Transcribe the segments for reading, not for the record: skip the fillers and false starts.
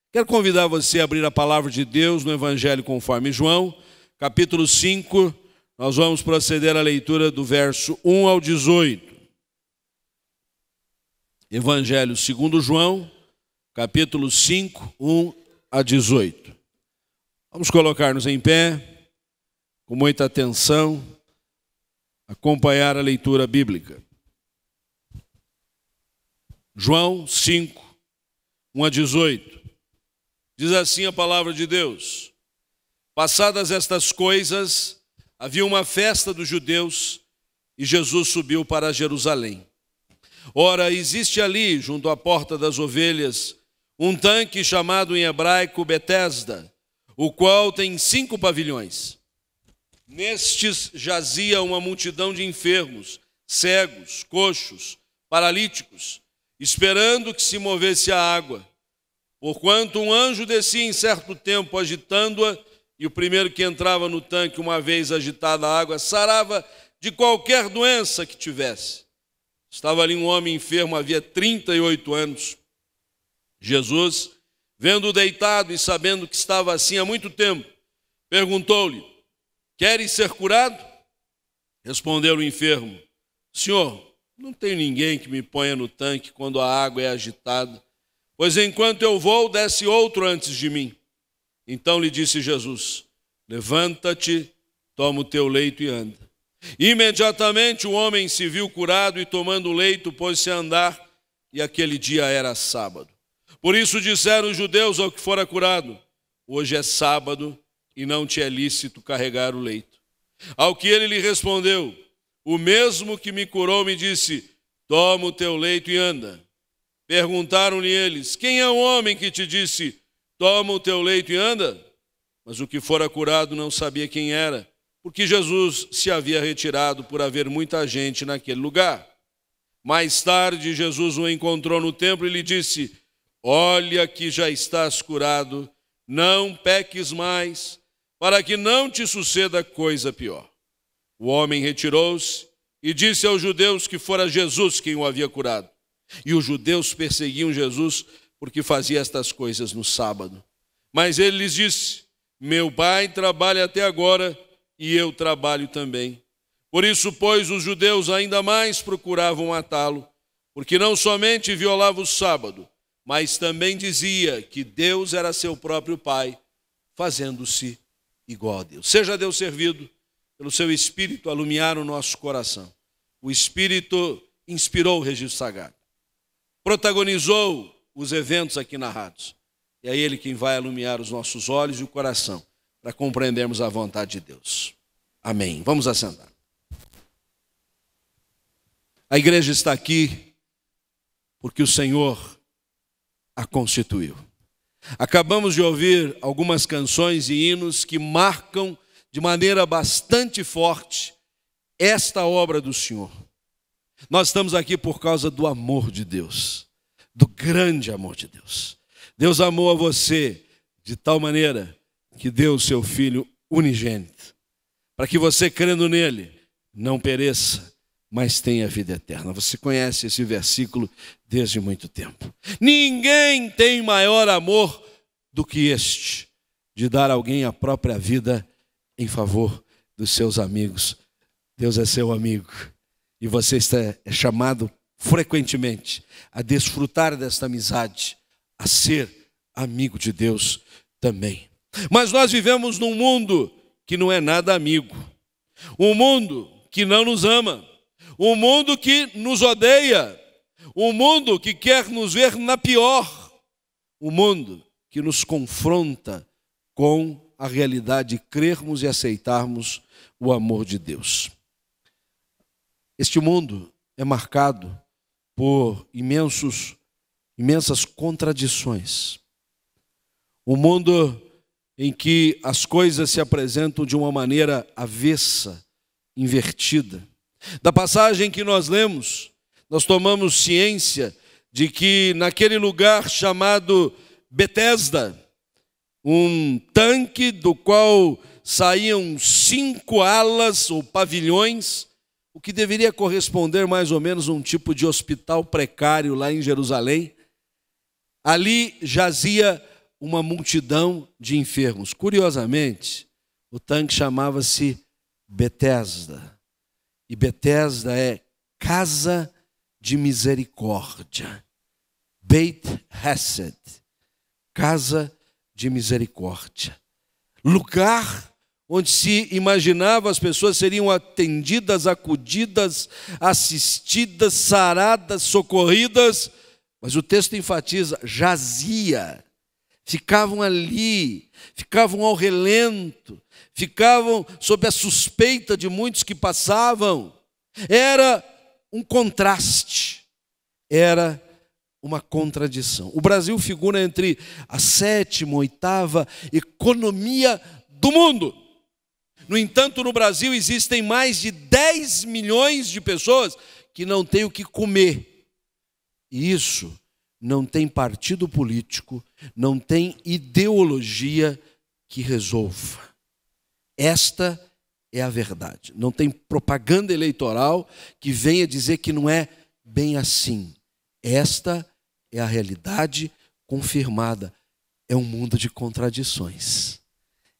Quero convidar você a abrir a palavra de Deus no Evangelho conforme João, capítulo 5. Nós vamos proceder à leitura do verso 1 ao 18. Evangelho segundo João, capítulo 5, 1 a 18. Vamos colocar-nos em pé, com muita atenção, acompanhar a leitura bíblica. João 5, 1 a 18. Diz assim a palavra de Deus: passadas estas coisas, havia uma festa dos judeus e Jesus subiu para Jerusalém. Ora, existe ali, junto à porta das ovelhas, um tanque chamado em hebraico Betesda, o qual tem 5 pavilhões. Nestes jazia uma multidão de enfermos, cegos, coxos, paralíticos, esperando que se movesse a água. Porquanto um anjo descia em certo tempo agitando-a, e o primeiro que entrava no tanque, uma vez agitada a água, sarava de qualquer doença que tivesse. Estava ali um homem enfermo, havia 38 anos. Jesus, vendo-o deitado e sabendo que estava assim há muito tempo, perguntou-lhe: queres ser curado? Respondeu o enfermo: Senhor, não tenho ninguém que me ponha no tanque quando a água é agitada, pois enquanto eu vou, desce outro antes de mim. Então lhe disse Jesus: levanta-te, toma o teu leito e anda. Imediatamente o homem se viu curado e, tomando o leito, pôs-se a andar, e aquele dia era sábado. Por isso disseram os judeus ao que fora curado: hoje é sábado e não te é lícito carregar o leito. Ao que ele lhe respondeu: o mesmo que me curou me disse: toma o teu leito e anda. Perguntaram-lhe eles: quem é o homem que te disse: toma o teu leito e anda? Mas o que fora curado não sabia quem era, porque Jesus se havia retirado por haver muita gente naquele lugar. Mais tarde, Jesus o encontrou no templo e lhe disse: olha que já estás curado, não peques mais, para que não te suceda coisa pior. O homem retirou-se e disse aos judeus que fora Jesus quem o havia curado. E os judeus perseguiam Jesus porque fazia estas coisas no sábado. Mas ele lhes disse: meu pai trabalha até agora e eu trabalho também. Por isso, pois, os judeus ainda mais procuravam matá-lo, porque não somente violava o sábado, mas também dizia que Deus era seu próprio Pai, fazendo-se igual a Deus. Seja Deus servido pelo seu Espírito a iluminar o nosso coração. O Espírito inspirou o registro sagrado, protagonizou os eventos aqui narrados. E é Ele quem vai iluminar os nossos olhos e o coração para compreendermos a vontade de Deus. Amém. Vamos assentar. A igreja está aqui porque o Senhor a constituiu. Acabamos de ouvir algumas canções e hinos que marcam de maneira bastante forte esta obra do Senhor. Nós estamos aqui por causa do amor de Deus, do grande amor de Deus. Deus amou a você de tal maneira que deu o seu Filho unigênito, para que você, crendo nele, não pereça, mas tenha vida eterna. Você conhece esse versículo desde muito tempo. Ninguém tem maior amor do que este, de dar a alguém a própria vida em favor dos seus amigos. Deus é seu amigo. E você é chamado frequentemente a desfrutar desta amizade, a ser amigo de Deus também. Mas nós vivemos num mundo que não é nada amigo, um mundo que não nos ama, um mundo que nos odeia, um mundo que quer nos ver na pior, um mundo que nos confronta com a realidade de crermos e aceitarmos o amor de Deus. Este mundo é marcado por imensas contradições. Um mundo em que as coisas se apresentam de uma maneira avessa, invertida. Da passagem que nós lemos, nós tomamos ciência de que naquele lugar chamado Betesda, um tanque do qual saíam 5 alas ou pavilhões, o que deveria corresponder mais ou menos a um tipo de hospital precário lá em Jerusalém. Ali jazia uma multidão de enfermos. Curiosamente, o tanque chamava-se Betesda. E Betesda é casa de misericórdia. Beit Hesed, casa de misericórdia. Lugar onde se imaginava as pessoas seriam atendidas, acudidas, assistidas, saradas, socorridas, mas o texto enfatiza, jazia. Ficavam ali, ficavam ao relento, ficavam sob a suspeita de muitos que passavam. Era um contraste, era uma contradição. O Brasil figura entre a 7ª, 8ª economia do mundo. No entanto, no Brasil existem mais de 10 milhões de pessoas que não têm o que comer. E isso não tem partido político, não tem ideologia que resolva. Esta é a verdade. Não tem propaganda eleitoral que venha dizer que não é bem assim. Esta é a realidade confirmada. É um mundo de contradições,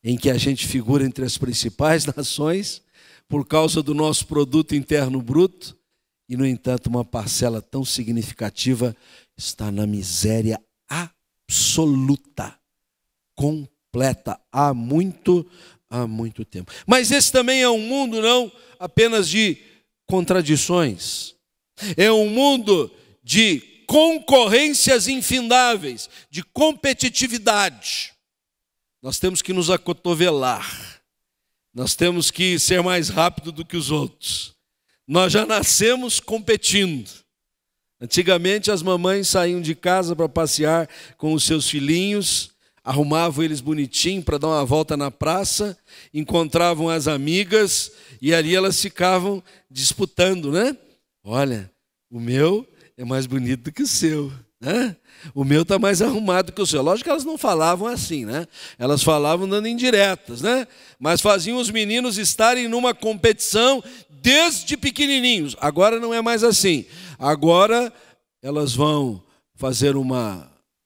em que a gente figura entre as principais nações por causa do nosso produto interno bruto e, no entanto, uma parcela tão significativa está na miséria absoluta, completa, há muito tempo. Mas esse também é um mundo não apenas de contradições, é um mundo de concorrências infindáveis, de competitividade. Nós temos que nos acotovelar, nós temos que ser mais rápido do que os outros. Nós já nascemos competindo. Antigamente as mamães saíam de casa para passear com os seus filhinhos, arrumavam eles bonitinho para dar uma volta na praça, encontravam as amigas e ali elas ficavam disputando, né? Olha, o meu é mais bonito do que o seu, né? O meu está mais arrumado que o seu. Lógico que elas não falavam assim, né? Elas falavam dando indiretas, né? Mas faziam os meninos estarem numa competição desde pequenininhos. Agora não é mais assim. Agora elas vão fazer um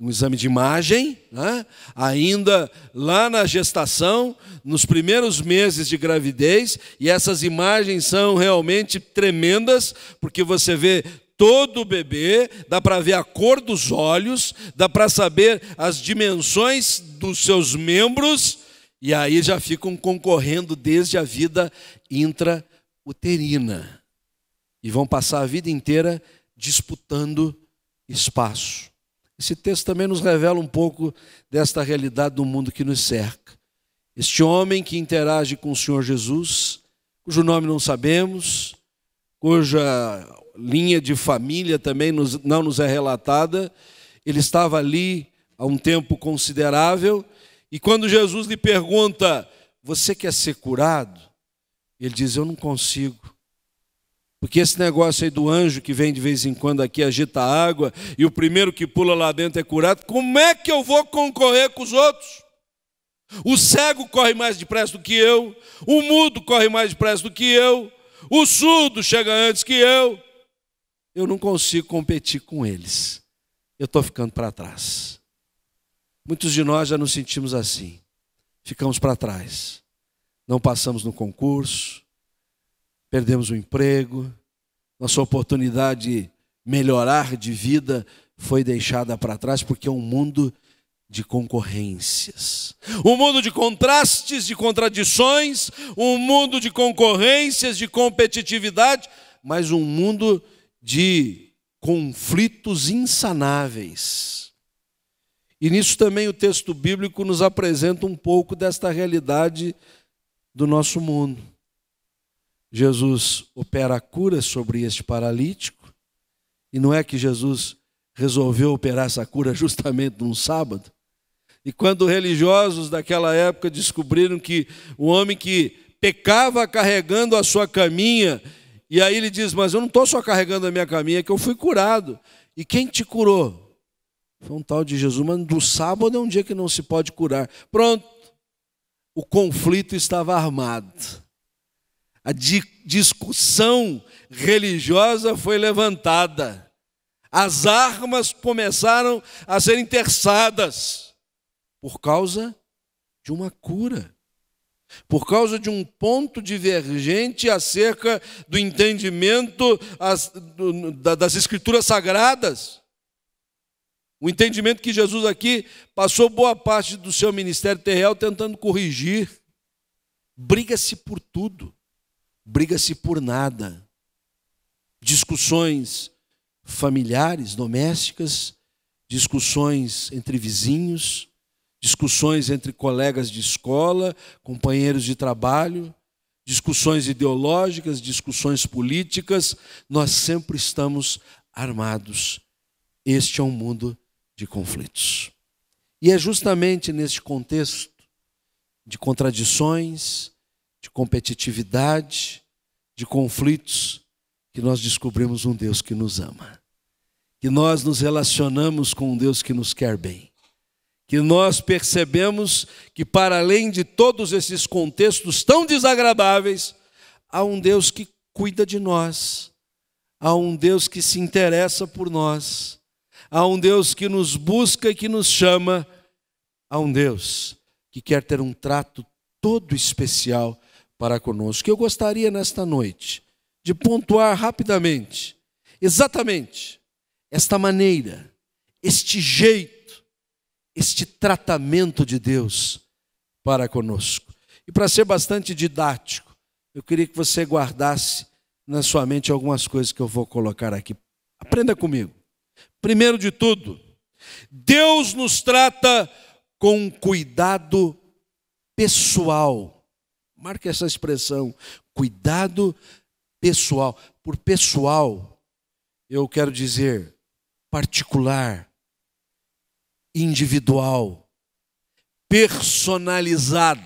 exame de imagem, né? Ainda lá na gestação, nos primeiros meses de gravidez, e essas imagens são realmente tremendas, porque você vê todo o bebê, dá para ver a cor dos olhos, dá para saber as dimensões dos seus membros, e aí já ficam concorrendo desde a vida intrauterina. E vão passar a vida inteira disputando espaço. Esse texto também nos revela um pouco desta realidade do mundo que nos cerca. Este homem que interage com o Senhor Jesus, cujo nome não sabemos, cuja linha de família também não nos é relatada, ele estava ali há um tempo considerável, e quando Jesus lhe pergunta, você quer ser curado? Ele diz, eu não consigo. Porque esse negócio aí do anjo que vem de vez em quando aqui, agita a água, e o primeiro que pula lá dentro é curado, como é que eu vou concorrer com os outros? O cego corre mais depressa do que eu, o mudo corre mais depressa do que eu, o surdo chega antes que eu não consigo competir com eles. Eu estou ficando para trás. Muitos de nós já nos sentimos assim. Ficamos para trás. Não passamos no concurso, perdemos o emprego, nossa oportunidade de melhorar de vida foi deixada para trás, porque é um mundo de concorrências. Um mundo de contrastes, de contradições, um mundo de concorrências, de competitividade, mas um mundo de conflitos insanáveis. E nisso também o texto bíblico nos apresenta um pouco desta realidade do nosso mundo. Jesus opera a cura sobre este paralítico, e não é que Jesus resolveu operar essa cura justamente num sábado. E quando religiosos daquela época descobriram que o homem que pecava carregando a sua caminha, e aí ele diz, mas eu não estou só carregando a minha caminha, é que eu fui curado. E quem te curou? Foi um tal de Jesus, mas do sábado é um dia que não se pode curar. Pronto, o conflito estava armado. A discussão religiosa foi levantada. As armas começaram a serem terçadas. Por causa de uma cura. Por causa de um ponto divergente acerca do entendimento das Escrituras Sagradas. O entendimento que Jesus aqui passou boa parte do seu ministério terreno tentando corrigir. Briga-se por tudo, briga-se por nada. Discussões familiares, domésticas, discussões entre vizinhos, discussões entre colegas de escola, companheiros de trabalho, discussões ideológicas, discussões políticas. Nós sempre estamos armados. Este é um mundo de conflitos. E é justamente neste contexto de contradições, de competitividade, de conflitos, que nós descobrimos um Deus que nos ama, que nós nos relacionamos com um Deus que nos quer bem, que nós percebemos que, para além de todos esses contextos tão desagradáveis, há um Deus que cuida de nós, há um Deus que se interessa por nós, há um Deus que nos busca e que nos chama, há um Deus que quer ter um trato todo especial para conosco. Eu gostaria nesta noite de pontuar rapidamente, exatamente, esta maneira, este jeito, este tratamento de Deus para conosco. E para ser bastante didático, eu queria que você guardasse na sua mente algumas coisas que eu vou colocar aqui. Aprenda comigo. Primeiro de tudo, Deus nos trata com cuidado pessoal. Marque essa expressão, cuidado pessoal. Por pessoal, eu quero dizer particular, individual, personalizado.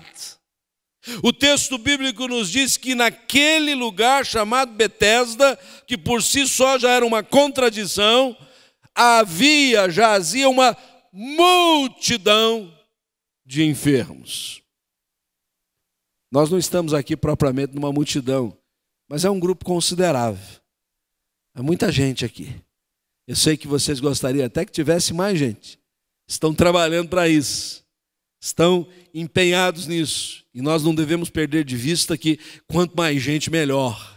O texto bíblico nos diz que naquele lugar chamado Betesda, que por si só já era uma contradição, jazia uma multidão de enfermos. Nós não estamos aqui propriamente numa multidão, mas é um grupo considerável. Há muita gente aqui. Eu sei que vocês gostariam até que tivesse mais gente. Estão trabalhando para isso. Estão empenhados nisso. E nós não devemos perder de vista que quanto mais gente, melhor.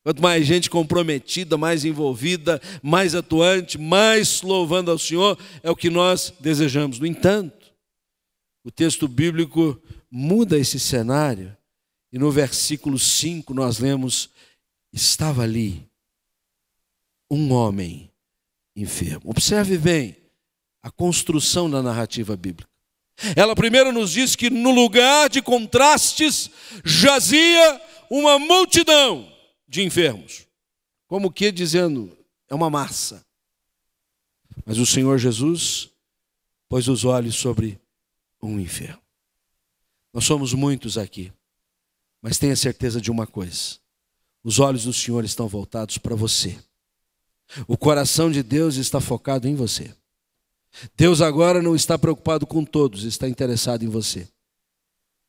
Quanto mais gente comprometida, mais envolvida, mais atuante, mais louvando ao Senhor, é o que nós desejamos. No entanto, o texto bíblico muda esse cenário. E no versículo 5 nós lemos: estava ali um homem enfermo. Observe bem a construção da narrativa bíblica. Ela primeiro nos diz que no lugar de contrastes jazia uma multidão de enfermos. Como que dizendo, é uma massa. Mas o Senhor Jesus pôs os olhos sobre um enfermo. Nós somos muitos aqui, mas tenha certeza de uma coisa: os olhos do Senhor estão voltados para você. O coração de Deus está focado em você. Deus agora não está preocupado com todos, está interessado em você.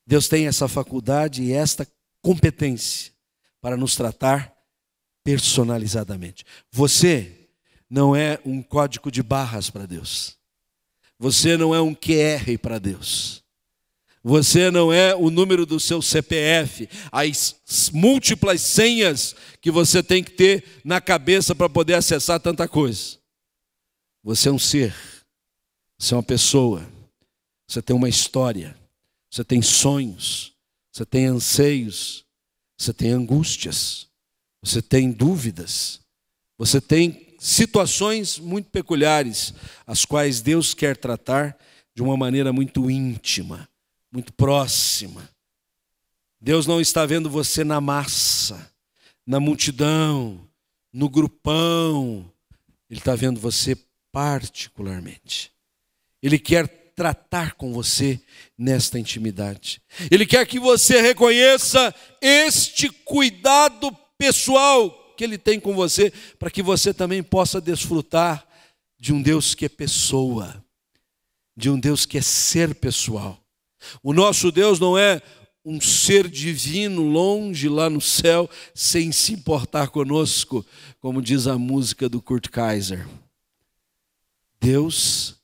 Deus tem essa faculdade e esta competência para nos tratar personalizadamente. Você não é um código de barras para Deus. Você não é um QR para Deus. Você não é o número do seu CPF, as múltiplas senhas que você tem que ter na cabeça para poder acessar tanta coisa. Você é um ser, você é uma pessoa, você tem uma história, você tem sonhos, você tem anseios, você tem angústias, você tem dúvidas, você tem situações muito peculiares, as quais Deus quer tratar de uma maneira muito íntima, muito próxima. Deus não está vendo você na massa, na multidão, no grupão. Ele está vendo você particularmente. Ele quer tratar com você nesta intimidade. Ele quer que você reconheça este cuidado pessoal que Ele tem com você, para que você também possa desfrutar de um Deus que é pessoa, de um Deus que é ser pessoal. O nosso Deus não é um ser divino longe lá no céu, sem se importar conosco, como diz a música do Kurt Kaiser. Deus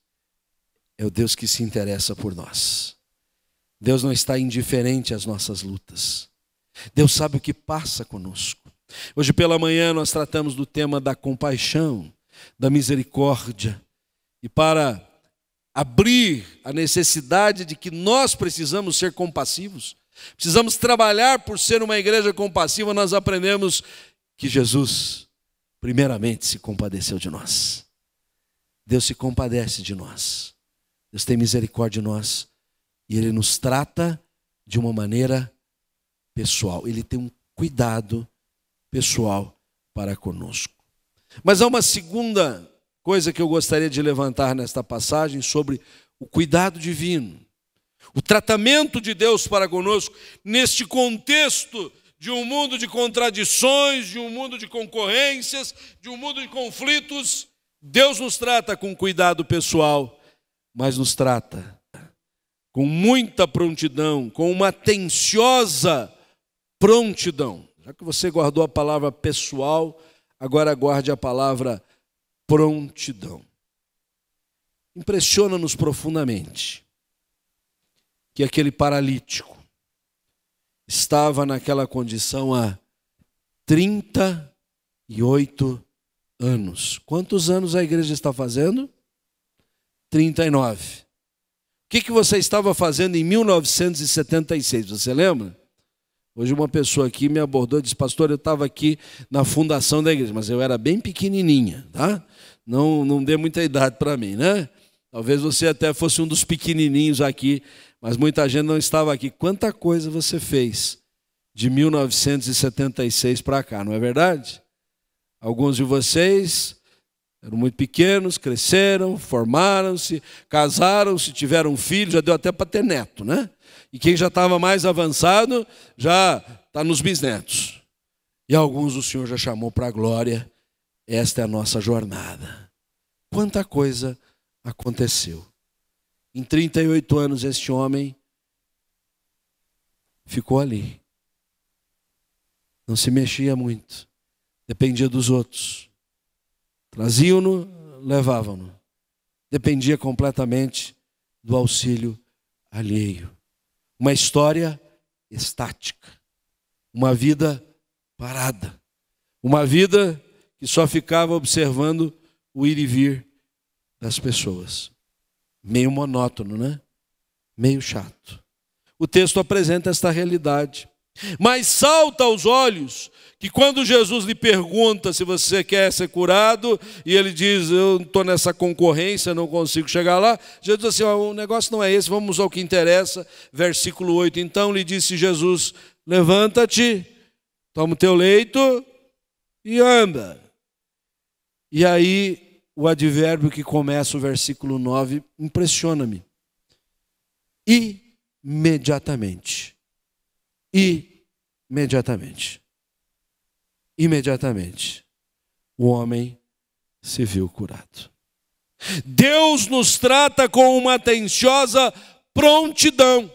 é o Deus que se interessa por nós. Deus não está indiferente às nossas lutas. Deus sabe o que passa conosco. Hoje pela manhã nós tratamos do tema da compaixão, da misericórdia. E para abrir a necessidade de que nós precisamos ser compassivos, precisamos trabalhar por ser uma igreja compassiva, nós aprendemos que Jesus, primeiramente, se compadeceu de nós. Deus se compadece de nós. Deus tem misericórdia de nós. E Ele nos trata de uma maneira pessoal. Ele tem um cuidado pessoal para conosco. Mas há uma segunda coisa que eu gostaria de levantar nesta passagem sobre o cuidado divino. O tratamento de Deus para conosco neste contexto de um mundo de contradições, de um mundo de concorrências, de um mundo de conflitos. Deus nos trata com cuidado pessoal, mas nos trata com muita prontidão, com uma atenciosa prontidão. Já que você guardou a palavra pessoal, agora guarde a palavra prontidão. Impressiona-nos profundamente que aquele paralítico estava naquela condição há 38 anos. Quantos anos a igreja está fazendo? 39. O que você estava fazendo em 1976? Você lembra? Hoje uma pessoa aqui me abordou e disse: pastor, eu estava aqui na fundação da igreja, mas eu era bem pequenininha, tá? Não dê muita idade para mim, né? Talvez você até fosse um dos pequenininhos aqui, mas muita gente não estava aqui. Quanta coisa você fez de 1976 para cá, não é verdade? Alguns de vocês eram muito pequenos, cresceram, formaram-se, casaram-se, tiveram filhos, já deu até para ter neto, né? E quem já estava mais avançado já está nos bisnetos. E alguns o Senhor já chamou para a glória. Esta é a nossa jornada. Quanta coisa aconteceu. Em 38 anos este homem ficou ali. Não se mexia muito. Dependia dos outros. Traziam-no, levavam-no. Dependia completamente do auxílio alheio. Uma história estática. Uma vida parada. Uma vida que só ficava observando o ir e vir das pessoas. Meio monótono, né? Meio chato. O texto apresenta esta realidade. Mas salta aos olhos que quando Jesus lhe pergunta se você quer ser curado, e ele diz: eu estou nessa concorrência, não consigo chegar lá. Jesus diz assim: o negócio não é esse, vamos ao que interessa. Versículo 8, então lhe disse Jesus: levanta-te, toma o teu leito e anda. E aí o advérbio que começa o versículo 9 impressiona-me. Imediatamente. Imediatamente, o homem se viu curado. Deus nos trata com uma atenciosa prontidão,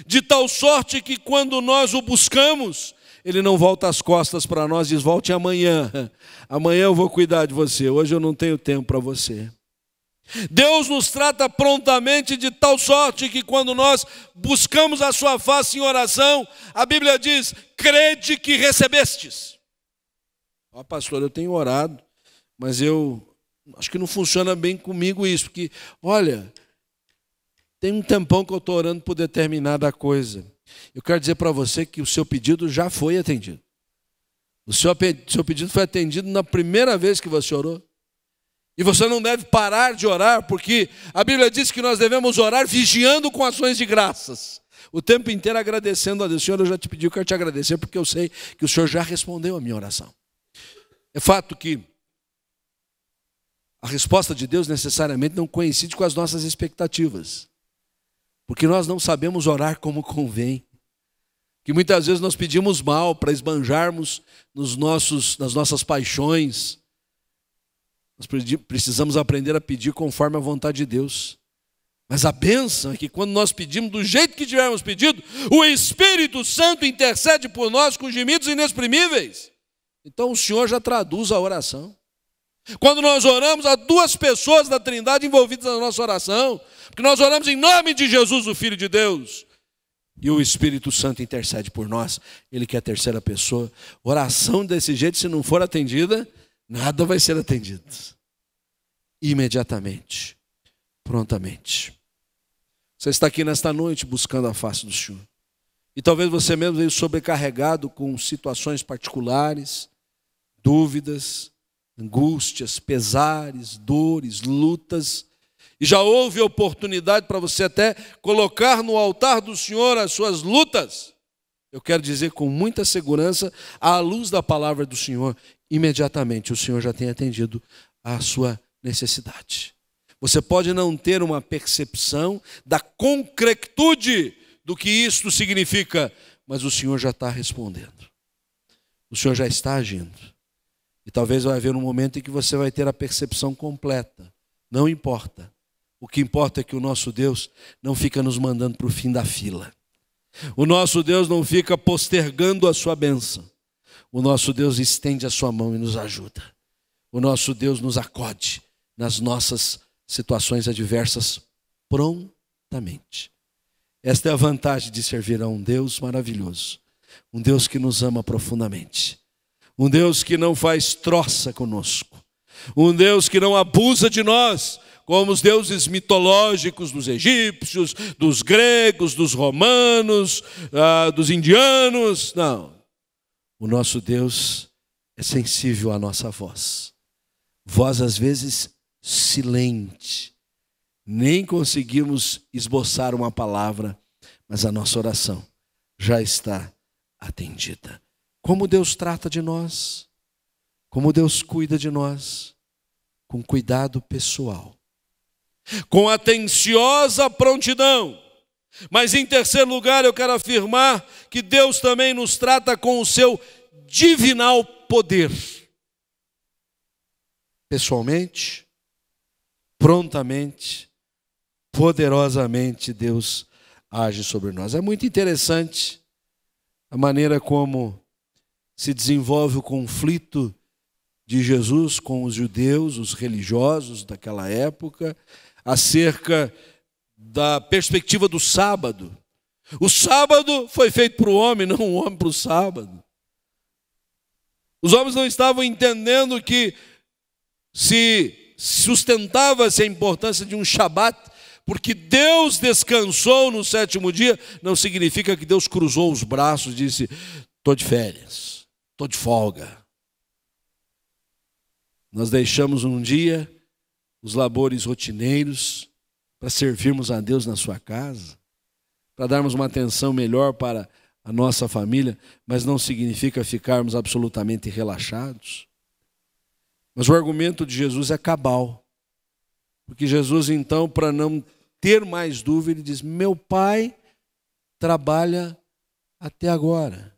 de tal sorte que quando nós o buscamos, Ele não volta as costas para nós e diz: volte amanhã, amanhã eu vou cuidar de você, hoje eu não tenho tempo para você. Deus nos trata prontamente de tal sorte que quando nós buscamos a sua face em oração, a Bíblia diz: crede que recebestes. Ó, pastor, eu tenho orado, mas eu acho que não funciona bem comigo isso, porque, olha, tem um tempão que eu estou orando por determinada coisa. Eu quero dizer para você que o seu pedido já foi atendido. O seu pedido foi atendido na primeira vez que você orou. E você não deve parar de orar, porque a Bíblia diz que nós devemos orar vigiando com ações de graças. O tempo inteiro agradecendo a Deus. Senhor, eu já te pedi, eu quero te agradecer, porque eu sei que o Senhor já respondeu a minha oração. É fato que a resposta de Deus necessariamente não coincide com as nossas expectativas. Porque nós não sabemos orar como convém. Que muitas vezes nós pedimos mal para esbanjarmos nas nossas paixões. Nós precisamos aprender a pedir conforme a vontade de Deus. Mas a bênção é que quando nós pedimos do jeito que tivermos pedido, o Espírito Santo intercede por nós com gemidos inexprimíveis. Então o Senhor já traduz a oração. Quando nós oramos, há duas pessoas da Trindade envolvidas na nossa oração, porque nós oramos em nome de Jesus, o Filho de Deus, e o Espírito Santo intercede por nós, ele que é a terceira pessoa. Oração desse jeito, se não for atendida, nada vai ser atendido. Imediatamente, prontamente. Você está aqui nesta noite buscando a face do Senhor. E talvez você mesmo veio sobrecarregado com situações particulares, dúvidas, angústias, pesares, dores, lutas. E já houve oportunidade para você até colocar no altar do Senhor as suas lutas. Eu quero dizer com muita segurança, à luz da palavra do Senhor, imediatamente o Senhor já tem atendido a sua necessidade. Você pode não ter uma percepção da concretude do que isto significa, mas o Senhor já está respondendo. O Senhor já está agindo. E talvez vai haver um momento em que você vai ter a percepção completa. Não importa. O que importa é que o nosso Deus não fica nos mandando para o fim da fila. O nosso Deus não fica postergando a sua bênção. O nosso Deus estende a sua mão e nos ajuda. O nosso Deus nos acode nas nossas situações adversas prontamente. Esta é a vantagem de servir a um Deus maravilhoso. Um Deus que nos ama profundamente. Um Deus que não faz troça conosco. Um Deus que não abusa de nós, como os deuses mitológicos dos egípcios, dos gregos, dos romanos, dos indianos. Não. O nosso Deus é sensível à nossa voz. Voz, às vezes, silente. Nem conseguimos esboçar uma palavra, mas a nossa oração já está atendida. Como Deus trata de nós, como Deus cuida de nós, com cuidado pessoal, com atenciosa prontidão. Mas em terceiro lugar eu quero afirmar que Deus também nos trata com o seu divinal poder. Pessoalmente, prontamente, poderosamente Deus age sobre nós. É muito interessante a maneira como se desenvolve o conflito de Jesus com os judeus, os religiosos daquela época, acerca da perspectiva do sábado. O sábado foi feito para o homem, não o homem para o sábado. Os homens não estavam entendendo que se sustentava-se a importância de um Shabat, porque Deus descansou no sétimo dia, não significa que Deus cruzou os braços e disse: estou de férias, estou de folga. Nós deixamos um dia os labores rotineiros para servirmos a Deus na sua casa, para darmos uma atenção melhor para a nossa família, mas não significa ficarmos absolutamente relaxados. Mas o argumento de Jesus é cabal, porque Jesus, então, para não ter mais dúvida, ele diz: meu Pai trabalha até agora,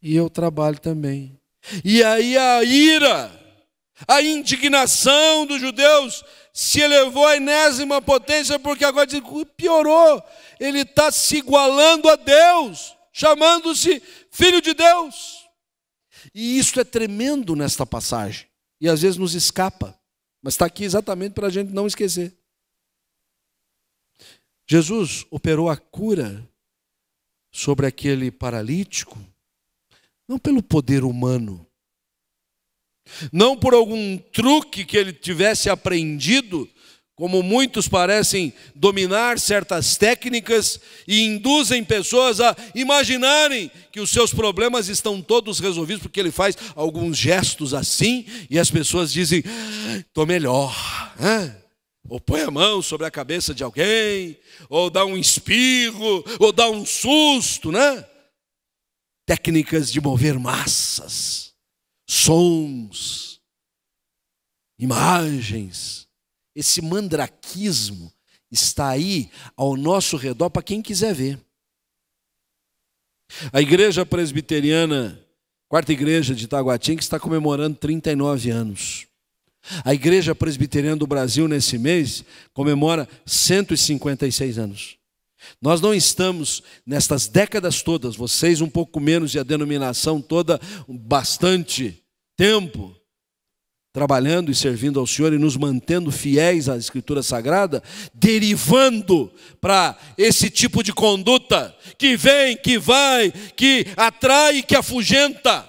e eu trabalho também. E aí a ira, a indignação dos judeus se elevou à enésima potência, porque agora piorou. Ele está se igualando a Deus, chamando-se Filho de Deus. E isso é tremendo nesta passagem. E às vezes nos escapa. Mas está aqui exatamente para a gente não esquecer. Jesus operou a cura sobre aquele paralítico, não pelo poder humano, não por algum truque que ele tivesse aprendido, como muitos parecem dominar certas técnicas e induzem pessoas a imaginarem que os seus problemas estão todos resolvidos, porque ele faz alguns gestos assim e as pessoas dizem: estou melhor. Ou põe a mão sobre a cabeça de alguém, ou dá um espirro, ou dá um susto, né? Técnicas de mover massas, sons, imagens. Esse mandraquismo está aí ao nosso redor para quem quiser ver. A igreja presbiteriana, quarta igreja de Taguatinga, está comemorando 39 anos. A igreja presbiteriana do Brasil, nesse mês, comemora 156 anos. Nós não estamos, nestas décadas todas, vocês um pouco menos e a denominação toda, bastante tempo, trabalhando e servindo ao Senhor e nos mantendo fiéis à Escritura Sagrada, derivando para esse tipo de conduta que vem, que vai, que atrai e que afugenta.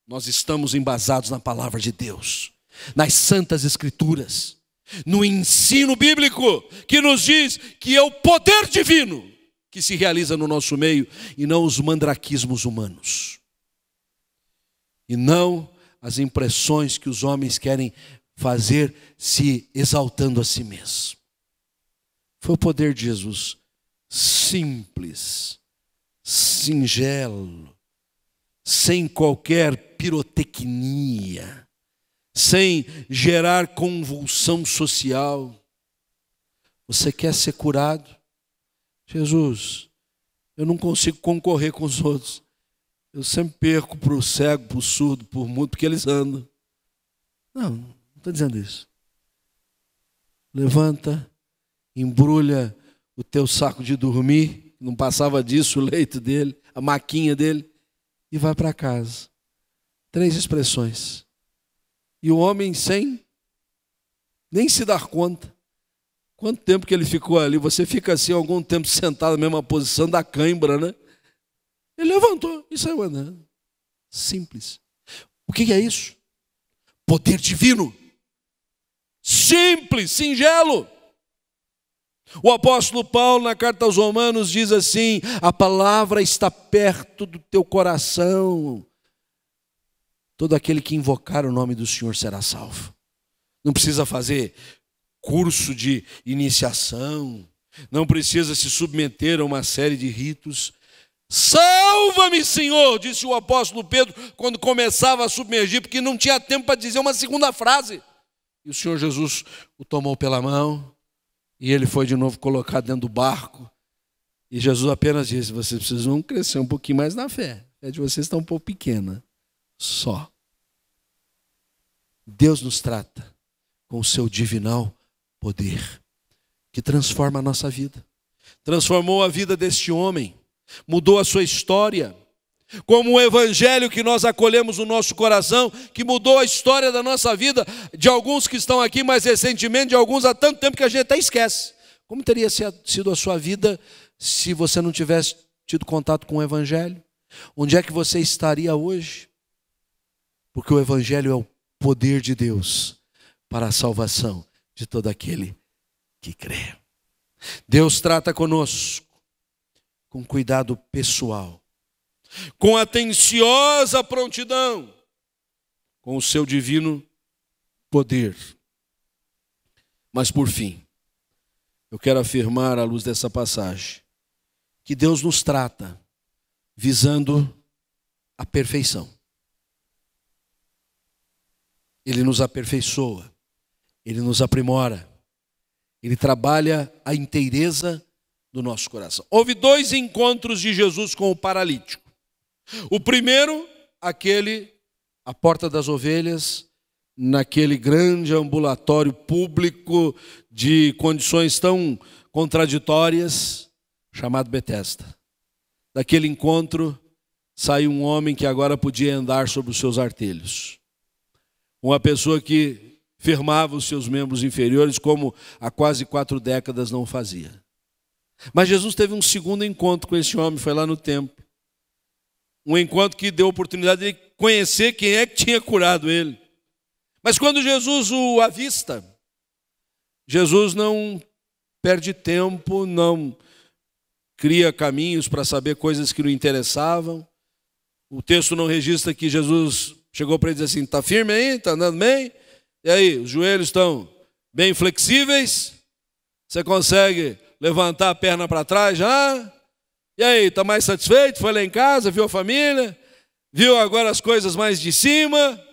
Nós estamos embasados na palavra de Deus, nas santas Escrituras, no ensino bíblico que nos diz que é o poder divino que se realiza no nosso meio e não os mandraquismos humanos. E não as impressões que os homens querem fazer se exaltando a si mesmo. Foi o poder de Jesus, simples, singelo, sem qualquer pirotecnia, sem gerar convulsão social. Você quer ser curado? Jesus, eu não consigo concorrer com os outros. Eu sempre perco para o cego, para o surdo, para o mudo, porque eles andam. Não estou dizendo isso. Levanta, embrulha o teu saco de dormir, não passava disso o leito dele, a maquinha dele, e vai para casa. 3 expressões. E o homem sem nem se dar conta. Quanto tempo que ele ficou ali? Você fica assim algum tempo sentado na mesma posição da cãibra, né? Ele levantou e saiu andando. Simples. O que é isso? Poder divino. Simples, singelo. O apóstolo Paulo, na carta aos Romanos, diz assim: a palavra está perto do teu coração. Todo aquele que invocar o nome do Senhor será salvo. Não precisa fazer curso de iniciação, não precisa se submeter a uma série de ritos. Salva-me, Senhor, disse o apóstolo Pedro quando começava a submergir, porque não tinha tempo para dizer uma segunda frase. E o Senhor Jesus o tomou pela mão e ele foi de novo colocado dentro do barco. E Jesus apenas disse: vocês precisam crescer um pouquinho mais na fé. A fé de vocês está um pouco pequena. Só. Deus nos trata com o seu divinal poder, que transforma a nossa vida. Transformou a vida deste homem, mudou a sua história, como o evangelho que nós acolhemos no nosso coração, que mudou a história da nossa vida, de alguns que estão aqui mais recentemente, de alguns há tanto tempo que a gente até esquece. Como teria sido a sua vida se você não tivesse tido contato com o evangelho? Onde é que você estaria hoje? Porque o evangelho é o poder de Deus para a salvação de todo aquele que crê. Deus trata conosco com cuidado pessoal, com atenciosa prontidão, com o seu divino poder. Mas por fim, eu quero afirmar à luz dessa passagem que Deus nos trata visando a perfeição. Ele nos aperfeiçoa, Ele nos aprimora, Ele trabalha a inteireza do nosso coração. Houve 2 encontros de Jesus com o paralítico. O primeiro, aquele à porta das ovelhas, naquele grande ambulatório público de condições tão contraditórias, chamado Betesda. Daquele encontro saiu um homem que agora podia andar sobre os seus artelhos. Uma pessoa que firmava os seus membros inferiores como há quase 4 décadas não fazia. Mas Jesus teve um segundo encontro com esse homem, foi lá no templo. Um encontro que deu a oportunidade de ele conhecer quem é que tinha curado ele. Mas quando Jesus o avista, Jesus não perde tempo, não cria caminhos para saber coisas que não interessavam. O texto não registra que Jesus chegou para ele e disse assim: está firme aí? Está andando bem? E aí, os joelhos estão bem flexíveis? Você consegue levantar a perna para trás já? E aí, está mais satisfeito? Foi lá em casa, viu a família? Viu agora as coisas mais de cima?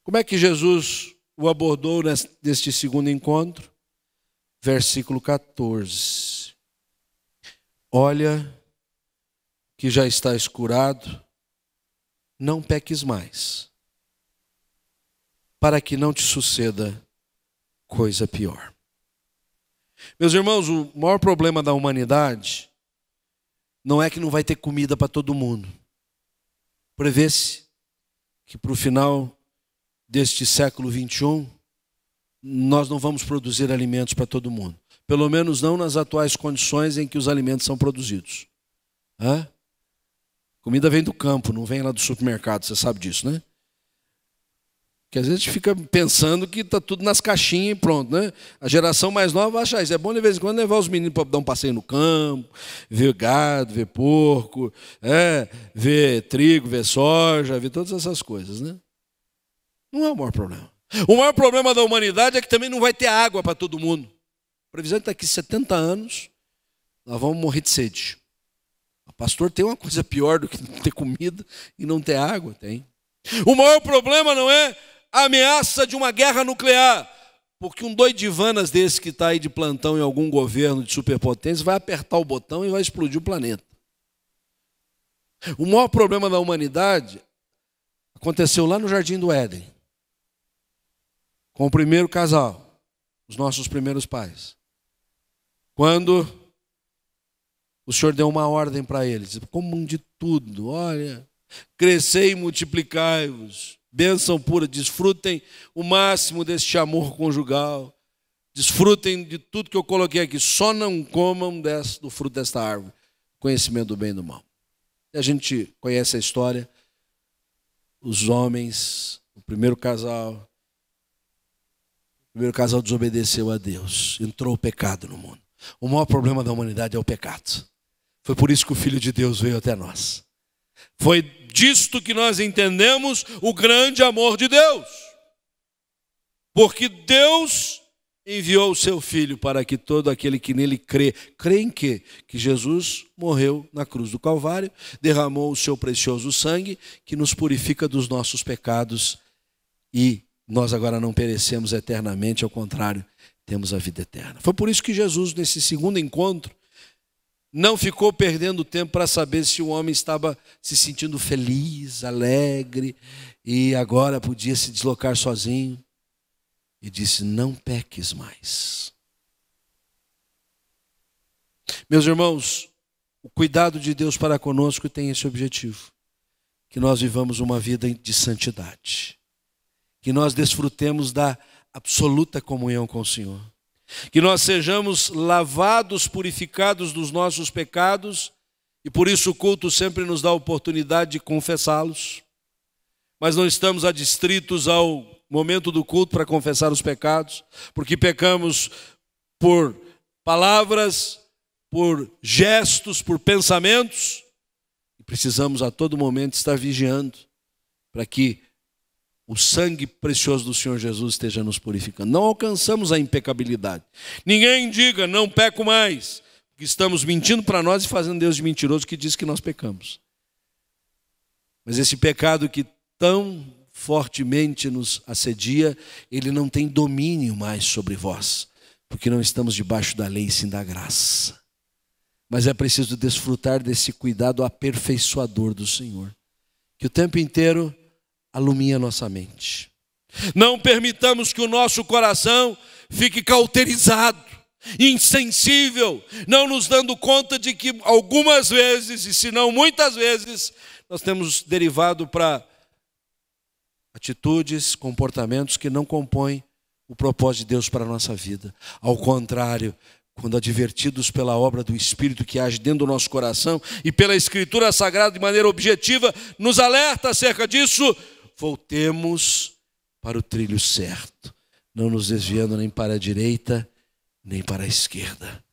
Como é que Jesus o abordou neste segundo encontro? Versículo 14. Olha que já estás curado, não peques mais, para que não te suceda coisa pior. Meus irmãos, o maior problema da humanidade não é que não vai ter comida para todo mundo. Prevê-se que para o final deste século XXI, nós não vamos produzir alimentos para todo mundo. Pelo menos não nas atuais condições em que os alimentos são produzidos. Comida vem do campo, não vem lá do supermercado, você sabe disso, né? Porque às vezes a gente fica pensando que está tudo nas caixinhas e pronto, né? A geração mais nova acha isso. É bom de vez em quando levar os meninos para dar um passeio no campo, ver gado, ver porco, ver trigo, ver soja, ver todas essas coisas, né? Não é o maior problema. O maior problema da humanidade é que também não vai ter água para todo mundo. A previsão é que daqui a 70 anos nós vamos morrer de sede. O pastor, tem uma coisa pior do que não ter comida e não ter água? Tem. O maior problema não é a ameaça de uma guerra nuclear, porque um doidivanas desse que está aí de plantão em algum governo de superpotência vai apertar o botão e vai explodir o planeta. O maior problema da humanidade aconteceu lá no Jardim do Éden, com o primeiro casal, os nossos primeiros pais. Quando o Senhor deu uma ordem para eles: comam de tudo, olha, crescei e multiplicai-vos, bênção pura, desfrutem o máximo deste amor conjugal, desfrutem de tudo que eu coloquei aqui, só não comam do fruto desta árvore, conhecimento do bem e do mal. E a gente conhece a história, os homens, o primeiro casal desobedeceu a Deus, entrou o pecado no mundo. O maior problema da humanidade é o pecado. Foi por isso que o Filho de Deus veio até nós. Foi disto que nós entendemos o grande amor de Deus. Porque Deus enviou o seu Filho para que todo aquele que nele crê. Crê em quê? Que Jesus morreu na cruz do Calvário, derramou o seu precioso sangue, que nos purifica dos nossos pecados, e nós agora não perecemos eternamente, ao contrário, temos a vida eterna. Foi por isso que Jesus, nesse segundo encontro, não ficou perdendo tempo para saber se o homem estava se sentindo feliz, alegre, e agora podia se deslocar sozinho. E disse: não peques mais. Meus irmãos, o cuidado de Deus para conosco tem esse objetivo: que nós vivamos uma vida de santidade, que nós desfrutemos da absoluta comunhão com o Senhor, que nós sejamos lavados, purificados dos nossos pecados, e por isso o culto sempre nos dá a oportunidade de confessá-los, mas não estamos adstritos ao momento do culto para confessar os pecados, porque pecamos por palavras, por gestos, por pensamentos, e precisamos a todo momento estar vigiando para que o sangue precioso do Senhor Jesus esteja nos purificando. Não alcançamos a impecabilidade. Ninguém diga: não peco mais, porque estamos mentindo para nós e fazendo Deus de mentiroso que diz que nós pecamos. Mas esse pecado que tão fortemente nos assedia, ele não tem domínio mais sobre vós, porque não estamos debaixo da lei, sim da graça. Mas é preciso desfrutar desse cuidado aperfeiçoador do Senhor, que o tempo inteiro alumia a nossa mente. Não permitamos que o nosso coração fique cauterizado, insensível, não nos dando conta de que algumas vezes, e se não muitas vezes, nós temos derivado para atitudes, comportamentos que não compõem o propósito de Deus para a nossa vida. Ao contrário, quando advertidos pela obra do Espírito que age dentro do nosso coração e pela Escritura Sagrada de maneira objetiva, nos alerta acerca disso, voltemos para o trilho certo, não nos desviando nem para a direita, nem para a esquerda,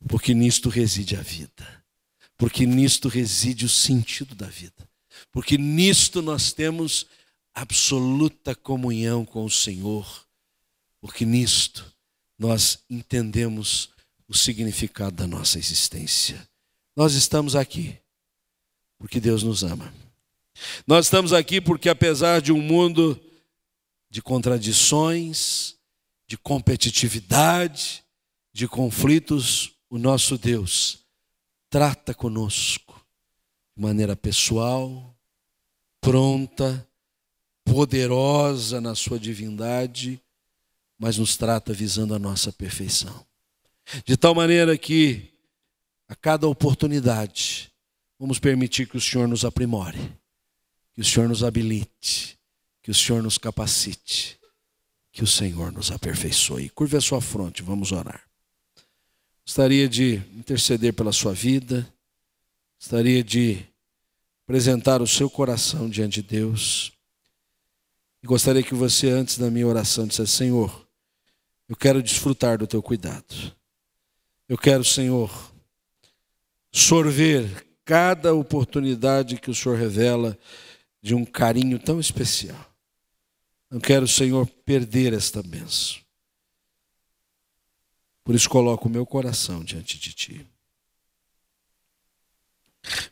porque nisto reside a vida, porque nisto reside o sentido da vida, porque nisto nós temos absoluta comunhão com o Senhor, porque nisto nós entendemos o significado da nossa existência. Nós estamos aqui porque Deus nos ama. Nós estamos aqui porque, apesar de um mundo de contradições, de competitividade, de conflitos, o nosso Deus trata conosco de maneira pessoal, pronta, poderosa na sua divindade, mas nos trata visando a nossa perfeição. De tal maneira que, a cada oportunidade, vamos permitir que o Senhor nos aprimore, que o Senhor nos habilite, Que o Senhor nos capacite, que o Senhor nos aperfeiçoe. Curve a sua fronte, vamos orar. Gostaria de interceder pela sua vida, gostaria de apresentar o seu coração diante de Deus. E gostaria que você, antes da minha oração, dissesse: Senhor, eu quero desfrutar do teu cuidado. Eu quero, Senhor, sorver cada oportunidade que o Senhor revela de um carinho tão especial. Não quero, Senhor, perder esta bênção. Por isso coloco o meu coração diante de Ti.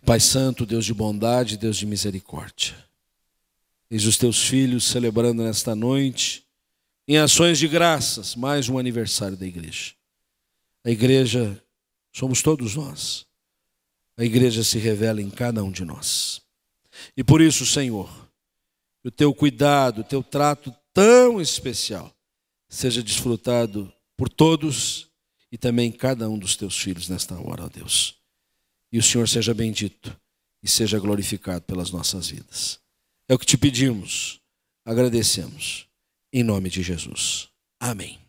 Pai Santo, Deus de bondade, Deus de misericórdia. Eis os Teus filhos celebrando nesta noite, em ações de graças, mais um aniversário da igreja. A igreja somos todos nós. A igreja se revela em cada um de nós. E por isso, Senhor, o Teu cuidado, o Teu trato tão especial seja desfrutado por todos e também cada um dos Teus filhos nesta hora, ó Deus. E o Senhor seja bendito e seja glorificado pelas nossas vidas. É o que Te pedimos, agradecemos, em nome de Jesus. Amém.